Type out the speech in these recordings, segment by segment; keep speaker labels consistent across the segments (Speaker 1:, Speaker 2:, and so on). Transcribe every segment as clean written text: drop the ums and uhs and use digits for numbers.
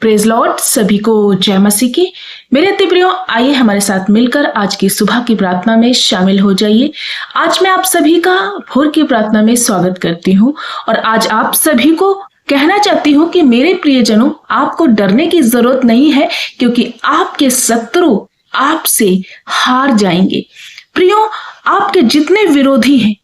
Speaker 1: Praise Lord, सभी को जय मसीह की। मेरे अति प्रियो, आइए हमारे साथ मिलकर आज की सुबह की प्रार्थना में शामिल हो जाइए। आज मैं आप सभी का भोर की प्रार्थना में स्वागत करती हूँ और आज आप सभी को कहना चाहती हूँ कि मेरे प्रियजनों, आपको डरने की जरूरत नहीं है, क्योंकि आपके शत्रु आपसे हार जाएंगे। प्रियो, आपके जितने विरोधी हैं,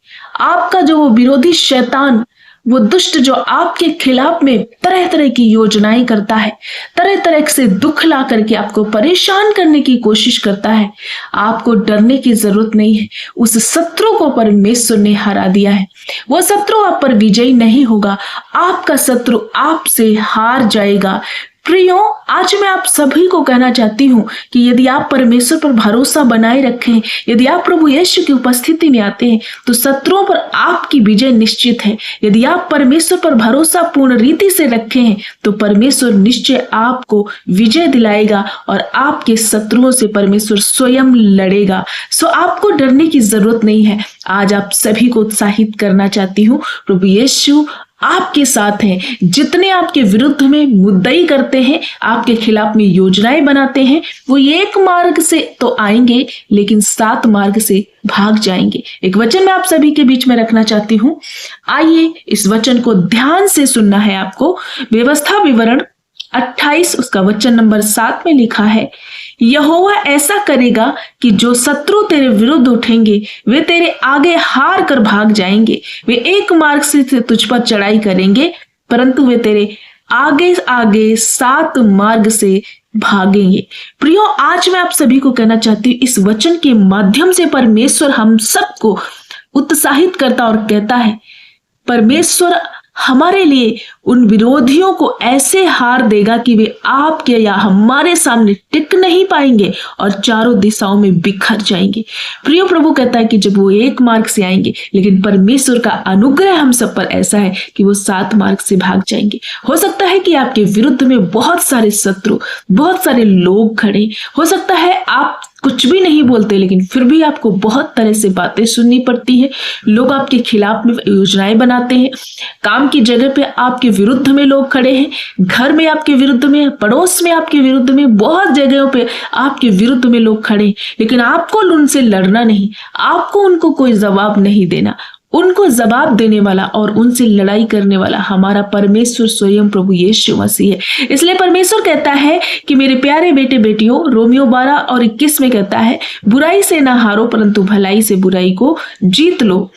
Speaker 1: आपका जो वो विरोधी शैतान, वो दुष्ट जो आपके खिलाफ में तरह तरह की योजनाएं करता है, तरह तरह से दुख ला करके आपको परेशान करने की कोशिश करता है, आपको डरने की जरूरत नहीं है। उस शत्रु को परमेश्वर ने हरा दिया है। वो शत्रु आप पर विजयी नहीं होगा, आपका शत्रु आपसे हार जाएगा। प्रियो, आज मैं आप सभी को कहना चाहती हूँ कि यदि आप परमेश्वर पर भरोसा बनाए रखें, यदि आप प्रभु यीशु की उपस्थिति में आते हैं, तो शत्रुओं पर आपकी विजय निश्चित है। यदि आप परमेश्वर पर भरोसा पूर्ण रीति से रखे हैं, तो परमेश्वर निश्चय आपको विजय दिलाएगा और आपके शत्रुओं से परमेश्वर स्वयं लड़ेगा। सो आपको डरने की जरूरत नहीं है। आज आप सभी को उत्साहित करना चाहती हूँ, प्रभु यीशु आपके साथ हैं। जितने आपके विरुद्ध में मुद्दई करते हैं, आपके खिलाफ में योजनाएं बनाते हैं, वो एक मार्ग से तो आएंगे लेकिन 7 मार्ग से भाग जाएंगे। एक वचन मैं आप सभी के बीच में रखना चाहती हूँ। आइए इस वचन को ध्यान से सुनना है आपको। व्यवस्था विवरण 28 उसका वचन नंबर 7 में लिखा है, यहोवा ऐसा करेगा कि जो शत्रु तेरे विरुद्ध उठेंगे वे तेरे आगे हार कर भाग जाएंगे। वे एक मार्ग से तुझ पर चढ़ाई करेंगे, परंतु वे तेरे आगे आगे 7 मार्ग से भागेंगे। प्रियो, आज मैं आप सभी को कहना चाहती हूँ, इस वचन के माध्यम से परमेश्वर हम सबको उत्साहित करता और कहता है, परमेश्वर हमारे लिए उन विरोधियों को ऐसे हार देगा कि वे आपके या हमारे सामने टिक नहीं पाएंगे और चारों दिशाओं में बिखर जाएंगे। प्रियो, प्रभु कहता है कि जब वो एक मार्ग से आएंगे, लेकिन परमेश्वर का अनुग्रह हम सब पर ऐसा है कि वो 7 मार्ग से भाग जाएंगे। हो सकता है कि आपके विरुद्ध में बहुत सारे शत्रु, बहुत सारे लोग खड़े, हो सकता है आप कुछ भी नहीं बोलते, लेकिन फिर भी आपको बहुत तरह से बातें सुननी पड़ती है। लोग आपके खिलाफ में योजनाएं बनाते हैं, काम की जगह पे आपके विरुद्ध में लोग खड़े हैं, घर में आपके विरुद्ध में, पड़ोस में आपके विरुद्ध में, बहुत जगहों पे आपके विरुद्ध में लोग खड़े हैं, लेकिन आपको उनसे लड़ना नहीं, आपको उनको कोई जवाब नहीं देना। उनको जवाब देने वाला और उनसे लड़ाई करने वाला हमारा परमेश्वर स्वयं प्रभु यीशु मसीह है। इसलिए परमेश्वर कहता है कि मेरे प्यारे बेटे बेटियों, रोमियो 12 और 21 में कहता है, बुराई से ना हारो परंतु भलाई से बुराई को जीत लो।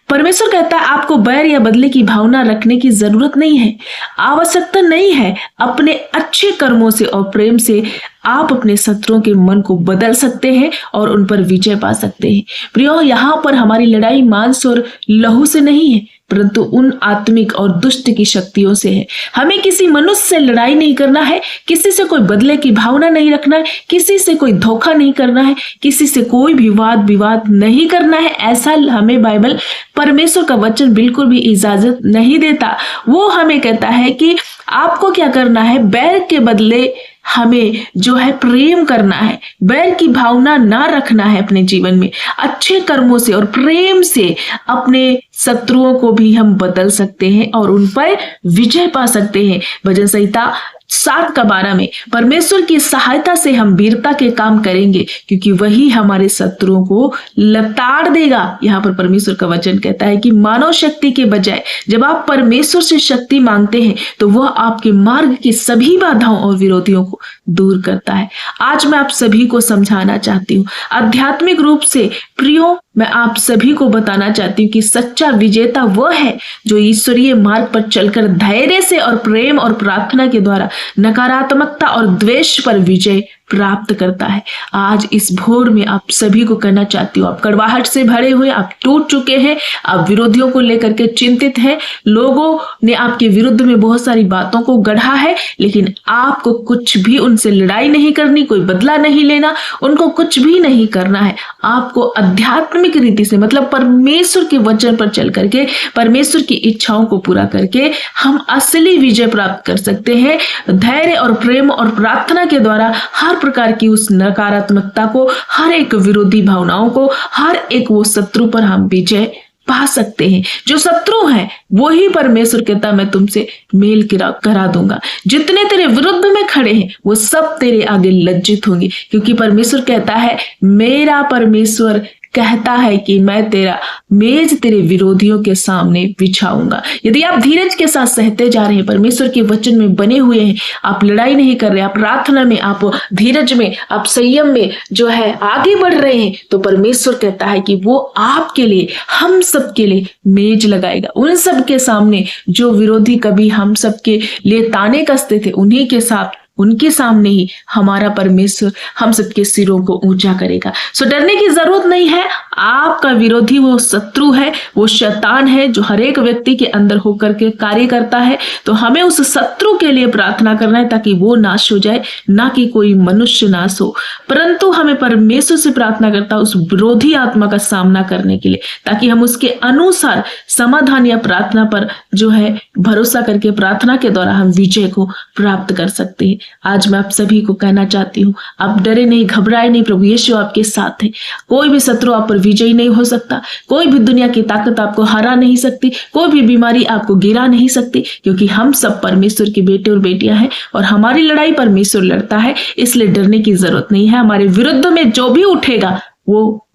Speaker 1: परमेश्वर कहता है आपको बैर या बदले की भावना रखने की जरूरत नहीं है, आवश्यकता नहीं है। अपने अच्छे कर्मों से और प्रेम से आप अपने शत्रुओं के मन को बदल सकते हैं और उन पर विजय पा सकते हैं। प्रियो, यहाँ पर हमारी लड़ाई मांस और लहू से नहीं है, परंतु उन आत्मिक और दुष्ट की शक्तियों से है। हमें किसी मनुष्य से लड़ाई नहीं करना है, किसी से कोई बदले की भावना नहीं रखना है, किसी से कोई धोखा नहीं करना है, किसी से कोई भी वाद विवाद नहीं करना है। ऐसा हमें बाइबल, परमेश्वर का वचन बिल्कुल भी इजाजत नहीं देता। वो हमें कहता है कि आपको क्या करना है, बैर के बदले हमें जो है प्रेम करना है, बैर की भावना ना रखना है अपने जीवन में। अच्छे कर्मों से और प्रेम से अपने शत्रुओं को भी हम बदल सकते हैं और उन पर विजय पा सकते हैं। भजन संहिता 7 का 12 में परमेश्वर की सहायता से हम वीरता के काम करेंगे, क्योंकि वही हमारे शत्रुओं को लताड़ देगा। यहाँ पर परमेश्वर का वचन कहता है कि मानव शक्ति के बजाय जब आप परमेश्वर से शक्ति मांगते हैं, तो वह आपके मार्ग की सभी बाधाओं और विरोधियों को दूर करता है। आज मैं आप सभी को समझाना चाहती हूँ, आध्यात्मिक रूप से प्रियो, मैं आप सभी को बताना चाहती हूँ कि सच्चा विजेता वह है जो ईश्वरीय मार्ग पर चलकर धैर्य से और प्रेम और प्रार्थना के द्वारा नकारात्मकता और द्वेष पर विजय प्राप्त करता है। आज इस भोर में आप सभी को कहना चाहती हूँ, आप कड़वाहट से भरे हुए, आप टूट चुके हैं, आप विरोधियों को लेकर के चिंतित हैं, लोगों ने आपके विरुद्ध में बहुत सारी बातों को गढ़ा है, लेकिन आपको कुछ भी उनसे लड़ाई नहीं करनी, कोई बदला नहीं लेना, उनको कुछ भी नहीं करना है। आपको आध्यात्मिक रीति से, मतलब परमेश्वर के वचन पर चल करके, परमेश्वर की इच्छाओं को पूरा करके हम असली विजय प्राप्त कर सकते हैं। धैर्य और प्रेम और प्रार्थना के द्वारा हर प्रकार की उस नकारात्मकता को, हर एक विरोधी भावनाओं को, हर एक वो शत्रु पर हम विजय पा सकते हैं। जो शत्रु हैं वही परमेश्वर कहता मैं तुमसे मेल करा दूंगा। जितने तेरे विरुद्ध में खड़े हैं वो सब तेरे आगे लज्जित होंगे, क्योंकि परमेश्वर कहता है, मेरा परमेश्वर कहता है कि मैं तेरा मेज तेरे विरोधियों के सामने बिछाऊंगा। यदि आप धीरज के साथ सहते जा रहे हैं, परमेश्वर के वचन में बने हुए हैं, आप लड़ाई नहीं कर रहे, आप प्रार्थना में, आप धीरज में, आप संयम में जो है आगे बढ़ रहे हैं, तो परमेश्वर कहता है कि वो आपके लिए, हम सबके लिए मेज लगाएगा। उन सब के सामने जो विरोधी कभी हम सबके लिए ताने कसते थे, उन्हीं के साथ, उनके सामने ही हमारा परमेश्वर हम सबके सिरों को ऊंचा करेगा। सो डरने की जरूरत नहीं है। आपका विरोधी वो शत्रु है, वो शैतान है जो हर एक व्यक्ति के अंदर होकर के कार्य करता है। तो हमें उस शत्रु के लिए प्रार्थना करना है ताकि वो नाश हो जाए, ना कि कोई मनुष्य नाश हो। परंतु हमें परमेश्वर से प्रार्थना करता उस विरोधी आत्मा का सामना करने के लिए, ताकि हम उसके अनुसार समाधान या प्रार्थना पर जो है भरोसा करके प्रार्थना के द्वारा हम विजय को प्राप्त कर सकते हैं। आज मैं आप सभी को कहना चाहती हूँ, आप डरे नहीं, घबराए नहीं, प्रभु यीशु आपके साथ है। कोई भी शत्रु आप पर विजयी नहीं हो सकता, कोई भी दुनिया की ताकत आपको हरा नहीं सकती, कोई भी बीमारी आपको गिरा नहीं सकती, क्योंकि हम सब परमेश्वर के बेटे और बेटियां हैं और हमारी लड़ाई परमेश्वर लड़ता है। इसलिए डरने की जरूरत नहीं है। हमारे विरुद्ध में जो भी उठेगा वो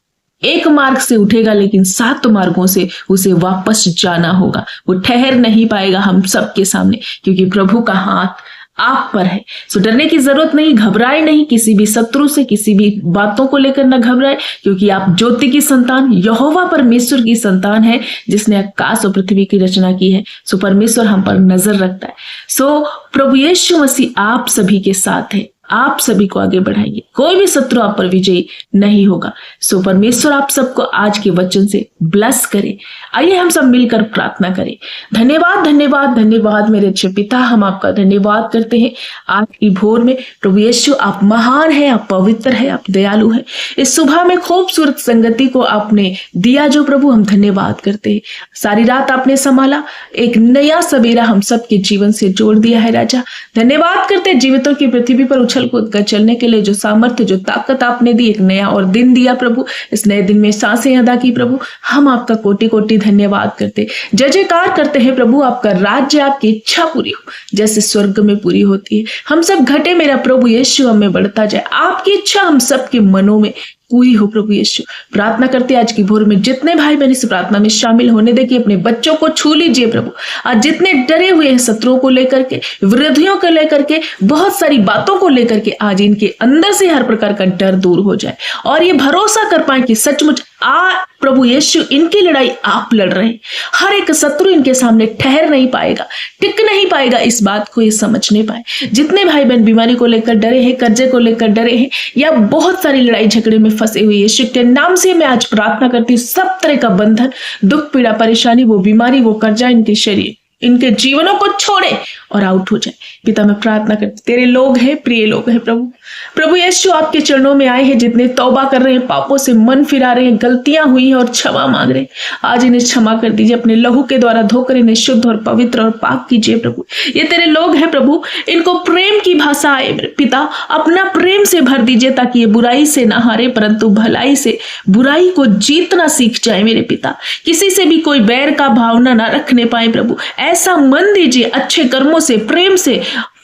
Speaker 1: एक मार्ग से उठेगा, लेकिन 7 मार्गों से उसे वापस जाना होगा। वो ठहर नहीं पाएगा हम सबके सामने, क्योंकि प्रभु का हाथ आप पर है। सो डरने की जरूरत नहीं, घबराए नहीं, किसी भी शत्रु से, किसी भी बातों को लेकर न घबराए, क्योंकि आप ज्योति की संतान, यहोवा परमेश्वर की संतान है, जिसने आकाश और पृथ्वी की रचना की है। सो परमेश्वर हम पर नजर रखता है। सो प्रभु यीशु मसीह आप सभी के साथ है। आप सभी को आगे बढ़ाइए, कोई भी शत्रु आप पर विजयी नहीं होगा। सो परमेश्वर आप सबको आज के वचन से ब्लेस करे। आइए हम सब मिलकर प्रार्थना करें। धन्यवाद धन्यवाद धन्यवाद मेरे अच्छे पिता, हम आपका धन्यवाद करते हैं आज की भोर में। प्रभु यीशु आप महान है, आप पवित्र है, आप दयालु है। इस सुबह में खूबसूरत संगति को आपने दिया जो प्रभु, हम धन्यवाद करते हैं। सारी रात आपने संभाला, एक नया सवेरा हम सबके जीवन से जोड़ दिया है राजा। धन्यवाद करते जीवितों की पृथ्वी पर उछल कूद कर चलने के लिए जो सामर्थ्य, जो ताकत आपने दी, एक नया और दिन दिया प्रभु। इस नए दिन में सांसें अदा की प्रभु, हम आपका कोटि कोटि धन्यवाद करते, जय जयकार करते हैं प्रभु। आपका राज्य, आपकी इच्छा पूरी हो जैसे स्वर्ग में पूरी होती है। हम सब घटे मेरा प्रभु यीशु हमें बढ़ता जाए, आपकी इच्छा हम सबके मनों में पूरी हो प्रभु यीशु। प्रार्थना करते आज की भोर में जितने भाई बहन इस प्रार्थना में शामिल होने देखिए, अपने बच्चों को छू लीजिए प्रभु। आज जितने डरे हुए हैं शत्रुओं को लेकर के, विरोधियों को लेकर के, बहुत सारी बातों को लेकर के, आज इनके अंदर से हर प्रकार का डर दूर हो जाए और ये भरोसा कर पाए कि सचमुच प्रभु यीशु इनकी लड़ाई आप लड़ रहे हैं। हर एक शत्रु इनके सामने ठहर नहीं पाएगा, टिक नहीं पाएगा। इस बात को ये समझ नहीं पाए। जितने भाई बहन बीमारी को लेकर डरे हैं, कर्जे को लेकर डरे हैं, या बहुत सारी लड़ाई झगड़े में फंसे हुए, यीशु के नाम से मैं आज प्रार्थना करती हूँ, सब तरह का बंधन, दुख, पीड़ा, परेशानी, वो बीमारी, वो कर्जा इनके शरीर, इनके जीवनों को छोड़े और आउट हो जाए। पिता मैं प्रार्थना करती, तेरे लोग हैं, प्रिय लोग हैं प्रभु। प्रभु यीशु आपके चरणों में आए हैं, जितने तौबा कर रहे हैं, पापों से मन फिरा रहे हैं, गलतियां हुई हैं और क्षमा मांग रहे हैं, आज इन्हें क्षमा कर दीजिए। अपने लहू के द्वारा धोकर इन्हें शुद्ध और पवित्र और पाक कीजिए प्रभु। ये तेरे लोग हैं प्रभु, इनको प्रेम की भाषा आए पिता, अपना प्रेम से भर दीजिए, ताकि ये बुराई से ना हारे, परंतु भलाई से बुराई को जीतना सीख जाए मेरे पिता। किसी से भी कोई बैर का भावना ना रखने पाए प्रभु, ऐसा मन दीजिए, अच्छे कर्मों से, प्रेम से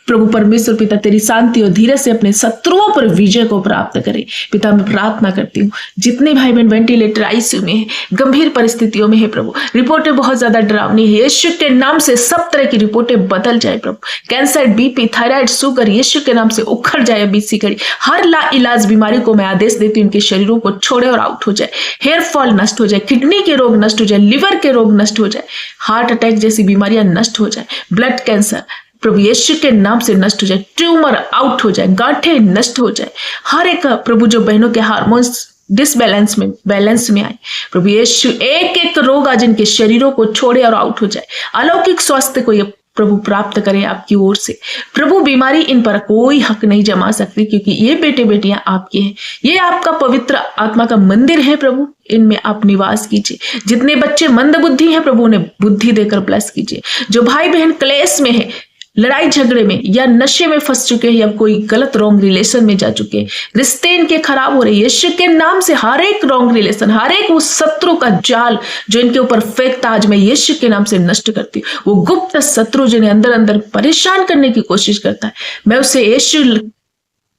Speaker 1: प्रभु परमेश्वर पिता तेरी शांति और धीरज से अपने शत्रुओं पर विजय को प्राप्त करे। पिता मैं प्रार्थना करती हूँ, जितने भाई बहन वेंटिलेटर आईसीयू में है, गंभीर परिस्थितियों में है प्रभु, रिपोर्टें बहुत ज्यादा डरावनी है, यीशु के नाम से सब तरह की रिपोर्टें बदल जाए प्रभु। कैंसर, बीपी, थायराइड, शुगर, यीशु के नाम से उखड़ जाए अभी सी घड़ी। हर ला इलाज बीमारी को मैं आदेश देती हूँ, इनके शरीरों को छोड़े और आउट हो जाए। हेयर फॉल नष्ट हो जाए, किडनी के रोग नष्ट हो जाए, लिवर के रोग नष्ट हो जाए, हार्ट अटैक जैसी बीमारियां नष्ट हो जाए, ब्लड कैंसर प्रभु यीशु के नाम से नष्ट हो जाए, ट्यूमर आउट हो जाए, गांठें नष्ट हो जाए। हर एक प्रभु जो बहनों के हार्मोन्स डिसबैलेंस में बैलेंस में आए प्रभु यीशु, एक एक रोग आज इनके शरीरों को छोड़े और आउट हो जाए। अलौकिक स्वास्थ्य को ये प्रभु प्राप्त करें आपकी ओर से प्रभु। बीमारी इन पर कोई हक नहीं जमा सकती, क्योंकि ये बेटे बेटियां आपके हैं, ये आपका पवित्र आत्मा का मंदिर है प्रभु, इनमें आप निवास कीजिए। जितने बच्चे मंद बुद्धि हैं प्रभु, उन्हें बुद्धि देकर ब्लेस कीजिए। जो भाई बहन क्लेश में है, लड़ाई झगड़े में या नशे में फंस चुके हैं या कोई गलत रॉन्ग रिलेशन में जा चुके हैं, रिश्ते इनके खराब हो रहे हैं, यीशु के नाम से हर एक रॉन्ग रिलेशन, हर एक उस शत्रु का जाल जो इनके ऊपर फेंकता, आज मैं यीशु के नाम से नष्ट करती हूँ। वो गुप्त शत्रु जिन्हें अंदर अंदर परेशान करने की कोशिश करता है, मैं उसे यीशु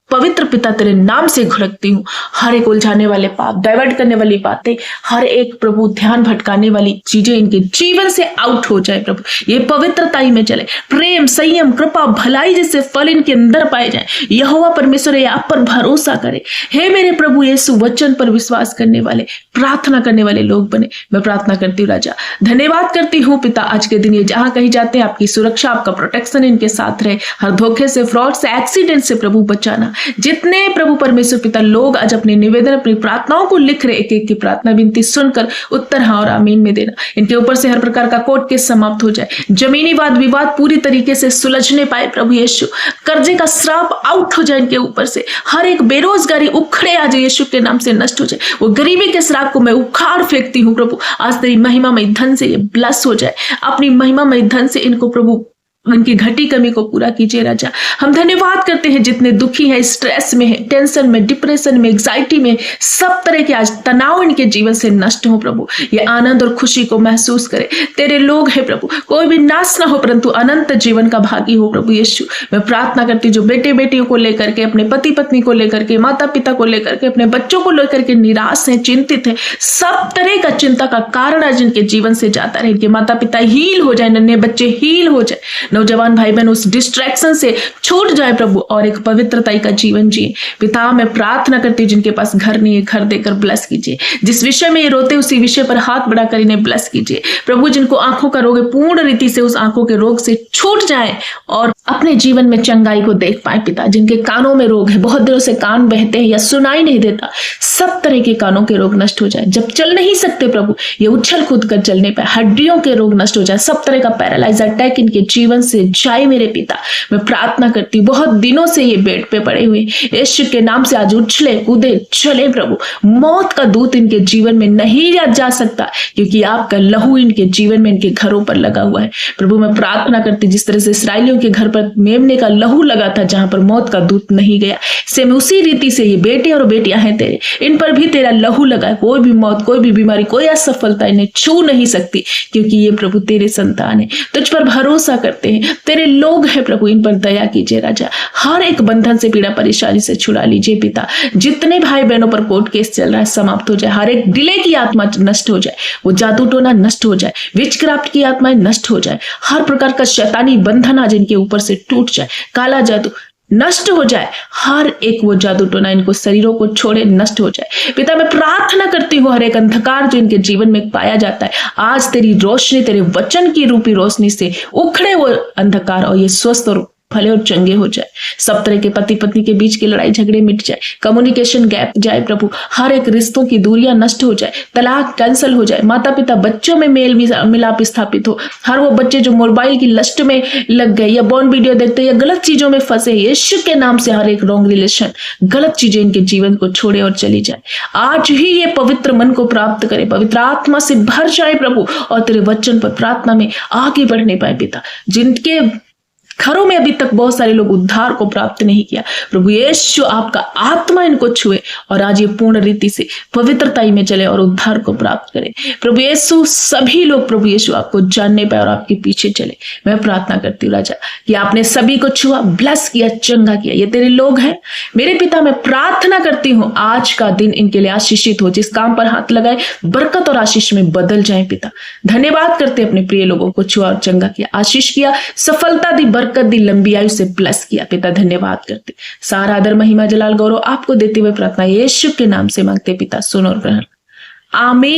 Speaker 1: पवित्र पिता तेरे नाम से घुड़कती हूँ। हर एक उलझाने वाले पाप, डाइवर्ट करने वाली बातें, हर एक प्रभु ध्यान भटकाने वाली चीजें इनके जीवन से आउट हो जाए प्रभु। ये पवित्रताई में चले, प्रेम, संयम, कृपा, भलाई जैसे फल इनके अंदर पाए जाए। यहोवा परमेश्वर ये आप पर भरोसा करे। हे मेरे प्रभु यीशु, वचन पर विश्वास करने वाले, प्रार्थना करने वाले लोग बने। मैं प्रार्थना करती हूँ राजा, धन्यवाद करती हूँ पिता, आज के दिन ये जहां कहीं जाते हैं आपकी सुरक्षा, आपका प्रोटेक्शन इनके साथ रहे। हर धोखे से, फ्रॉड से, एक्सीडेंट से प्रभु बचाना। जितने प्रभु परमेश्वर पिता लोग आज अपने निवेदन, अपनी प्रार्थनाओं को लिख रहे, एक एक की प्रार्थना विनती सुनकर उत्तर हाँ और आमीन में देना। इनके ऊपर से हर प्रकार का कोर्ट केस समाप्त हो जाए, जमीनी वाद विवाद पूरी तरीके से सुलझने पाए प्रभु यीशु। कर्जे का श्राप आउट हो जाए इनके ऊपर से, हर एक बेरोजगारी उखड़े आज यीशु के नाम से नष्ट हो जाए। वो गरीबी के श्राप को मैं उखाड़ फेंकती हूँ प्रभु। आज तेरी महिमामय धन से ये ब्लस हो जाए, अपनी महिमामय धन से इनको प्रभु उनकी घटी कमी को पूरा कीजिए राजा। हम धन्यवाद करते हैं जितने दुखी हैं, स्ट्रेस में हैं, टेंशन में, डिप्रेशन में, एग्जाइटी में, सब तरह के आज तनाव इनके जीवन से नष्ट हो प्रभु। ये आनंद और खुशी को महसूस करे। तेरे लोग हैं प्रभु, कोई भी नाश ना हो परंतु अनंत जीवन का भागी हो प्रभु यीशु। मैं प्रार्थना करती हूँ जो बेटे बेटियों को लेकर के, अपने पति पत्नी को लेकर के, माता पिता को लेकर के, अपने बच्चों को लेकर के निराश हैं, चिंतित हैं, सब तरह का चिंता का कारण आज इनके जीवन से जाता रहे। इनके माता पिता हील हो जाए, नन्हे बच्चे हील हो जाए, नौजवान भाई बहन उस डिस्ट्रैक्शन से छूट जाए प्रभु और एक पवित्रताई का जीवन जिए। पिता मैं प्रार्थना करती हूँ जिनके पास घर नहीं है, घर देकर ब्लेस कीजिए। जिस विषय में ये रोते उसी विषय पर हाथ बढ़ाकर इन्हें ब्लेस कीजिए प्रभु। जिनको आंखों का रोग है पूर्ण रीति से उस आंखों के रोग से छूट जाए और अपने जीवन में चंगाई को देख पाए पिता। जिनके कानों में रोग है, बहुत दिनों से कान बहते हैं या सुनाई नहीं देता, सब तरह के कानों के रोग नष्ट हो जाए। जब चल नहीं सकते प्रभु ये उछल कूद कर चलने पाए, हड्डियों के रोग नष्ट हो जाए, सब तरह का पैरालाइज अटैक इनके जीवन से जाए मेरे पिता। मैं प्रार्थना करती हूँ बहुत दिनों से ये बेड पे पड़े हुए, यीशु के नाम से आज उछले कूदे चले प्रभु। मौत का दूत इनके जीवन में नहीं जा सकता क्योंकि आपका लहू इनके जीवन में, इनके घरों पर लगा हुआ है प्रभु। मैं प्रार्थना करती जिस तरह से इसराइलियों के घर पर मेमने का लहू लगा था जहां पर मौत का दूत नहीं गया, सेम उसी रीति से ये बेटे और बेटियां हैं तेरे, इन पर भी तेरा लहू लगा है। कोई भी मौत, कोई भी बीमारी, कोई असफलता इन्हें छू नहीं सकती क्योंकि ये प्रभु तेरे संतान है, तुझ पर भरोसा करते हैं, तेरे लोग हैं प्रभु। इन पर दया कीजिए राजा, हर एक बंधन से, पीड़ा परेशानी से छुड़ा लीजिए पिता। जितने भाई बहनों पर कोर्ट केस चल रहा है समाप्त हो जाए, हर एक डिले की आत्मा नष्ट हो जाए, वो जादू टोना नष्ट हो जाए, विचक्राफ्ट की आत्माएं नष्ट हो जाए, हर प्रकार का शैतानी बंधन आज इनके ऊपर से टूट जाए, काला जादू नष्ट हो जाए, हर एक वो जादू टोना इनको शरीरों को छोड़े नष्ट हो जाए पिता। मैं प्रार्थना करती हूँ हर एक अंधकार जो इनके जीवन में पाया जाता है आज तेरी रोशनी, तेरे वचन की रूपी रोशनी से उखड़े वो अंधकार और ये स्वस्थ और भले और चंगे हो जाए। सब तरह के पति पत्नी के बीच की लड़ाई झगड़े मिट जाए, कम्युनिकेशन गैप जाए प्रभु, हर एक रिश्तों की दूरियां नष्ट हो जाए, तलाक कैंसिल हो जाए, माता पिता बच्चों में मेल मिलाप स्थापित हो। हर वो बच्चे जो मोबाइल की लस्ट में लग गए या बॉर्न वीडियो देखते या गलत चीजों में फंसे, यीशु के नाम से हर एक रॉन्ग रिलेशन, गलत चीजें इनके जीवन को छोड़े और चली जाए। आज ही ये पवित्र मन को प्राप्त करे, पवित्र आत्मा से भर जाए प्रभु और तेरे वचन पर प्रार्थना में आगे बढ़ने पाए पिता। जिनके घरों में अभी तक बहुत सारे लोग उद्धार को प्राप्त नहीं किया प्रभु यीशु, आपका आत्मा इनको छुए और आज ये पूर्ण रीति से पवित्रताई में चले और उद्धार को प्राप्त करे प्रभु यीशु। सभी लोग प्रभु यीशु आपको जानने पाए और आपके पीछे चले। मैं प्रार्थना करती हूँ राजा कि आपने सभी को छुआ, ब्लेस किया, चंगा किया, ये तेरे लोग हैं मेरे पिता। मैं प्रार्थना करती हूँ आज का दिन इनके लिए आशीषित हो, जिस काम पर हाथ लगाए बरकत और आशीष में बदल जाए पिता। धन्यवाद करते अपने प्रिय लोगों को छुआ और चंगा किया, आशीष किया, सफलता दी, बरकत दी, लंबी आयु से ब्लेस किया पिता। धन्यवाद करते, सारा आदर महिमा जलाल गौरव आपको देते हुए प्रार्थना यीशु के नाम से मांगते पिता, सुनो और ग्रहण, आमीन।